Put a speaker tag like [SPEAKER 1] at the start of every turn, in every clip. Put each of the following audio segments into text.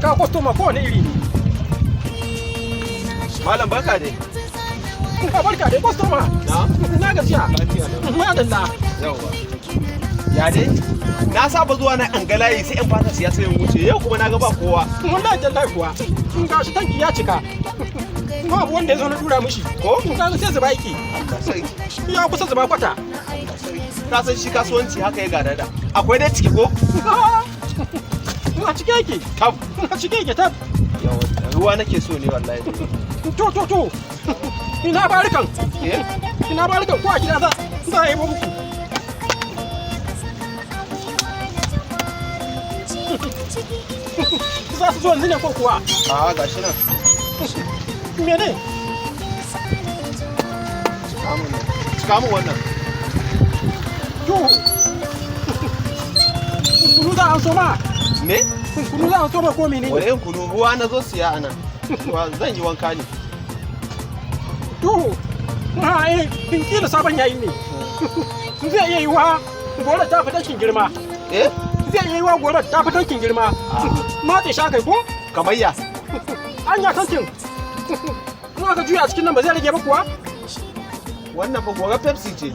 [SPEAKER 1] kawo kwastoma kowane iri ne.
[SPEAKER 2] Malam barka dai.
[SPEAKER 1] Ka barka dai kwastoma. Na gajiya. Madalla.
[SPEAKER 2] Yawwa. Ya dai? Na saba zuwa na angalayi sai in fata siya sai in wuce. Yau kuma na ga ba kowa.
[SPEAKER 1] Wallahi tallahi kuwa. Ga shi tanki ya cika. Babu wanda ya zo na dura mishi. Ko? Ka ga sai zuba yake.
[SPEAKER 2] Sai
[SPEAKER 1] Ya kusa zuba kwata.
[SPEAKER 2] ka san shi kasuwanci haka ya gada da. Akwai dai ciki ko?
[SPEAKER 1] A cike yake.
[SPEAKER 2] Tab.
[SPEAKER 1] A cike yake tab.
[SPEAKER 2] Yawa. Ruwa nake so ne wallahi.
[SPEAKER 1] To. Ina barikan.
[SPEAKER 2] Eh?
[SPEAKER 1] Ina barikan ko a gida za a yi muku. Za su zo yanzu ne ko kuwa?
[SPEAKER 2] A gashi nan.
[SPEAKER 1] Mene?
[SPEAKER 2] Cika mun wannan.
[SPEAKER 1] To. Kunu za a so ma.
[SPEAKER 2] Me?
[SPEAKER 1] Kunu za a so ma ko menene?
[SPEAKER 2] Wani yin kunu ruwa na zo siya anan. Zan yi wanka ne.
[SPEAKER 1] To. In kila sabon yayi ne. Zai iya yi wa gora ta fi tashin girma.
[SPEAKER 2] Eh?
[SPEAKER 1] Zai iya yi wa gora ta fi tashin girma. Matse sha kai ko?
[SPEAKER 2] Kamayya.
[SPEAKER 1] Anya kankin. In aka juya cikin nan ba zai rage ba kuwa?
[SPEAKER 2] Wannan fa goga Pepsi ce.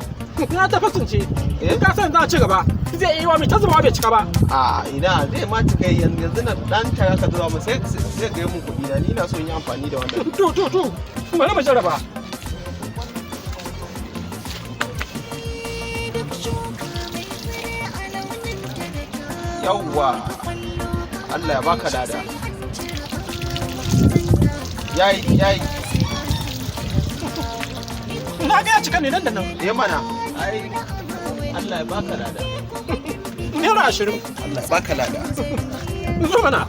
[SPEAKER 1] Na ta fasance. In ka san za a ci gaba. Zai iya wa mai ta zama bai cika ba.
[SPEAKER 2] A ina zai ma cika yanzu na dan tara ka zuwa mu sai ga mun kuɗi na ni na so in yi amfani da wannan.
[SPEAKER 1] To. Bari mu jarraba.
[SPEAKER 2] Yawwa. Allah ya baka dada. Yayi.
[SPEAKER 1] Na ga ya cika ne nan da nan.
[SPEAKER 2] Eh mana. Ai Allah ya baka dada.
[SPEAKER 1] Naira 20.
[SPEAKER 2] Allah ya baka dada.
[SPEAKER 1] Zo mana.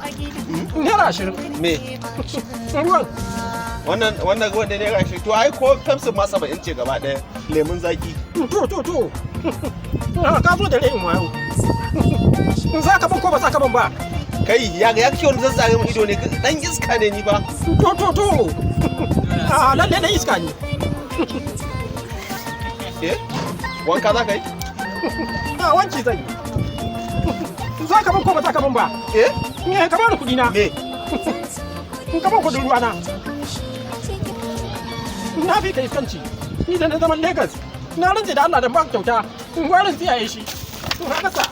[SPEAKER 1] Naira 20.
[SPEAKER 2] Me?
[SPEAKER 1] Ruwan.
[SPEAKER 2] Wannan wanda ne gashi to ai ko Pepsi ma 70 ce gaba daya lemun zaki.
[SPEAKER 1] To. Ka zo da rayin wayo. Za ka ban ko ba za ka ban ba?
[SPEAKER 2] Kai ya kike wani zazzare mu ido ne dan iska ne ni ba.
[SPEAKER 1] To. Lalle dan iska ne.
[SPEAKER 2] Eh? Wanka za ka yi?
[SPEAKER 1] Wanki zan yi. Za ka ban ko ba za ka ban ba?
[SPEAKER 2] Eh?
[SPEAKER 1] Ka bani kuɗi na.
[SPEAKER 2] Me?
[SPEAKER 1] Ka ban kuɗin ruwa na. Na fi ka iskanci. Ni da na zaman Lagos. Na rantse da Allah da ban kyauta. Gwarin tsiyaye shi. Haka sa.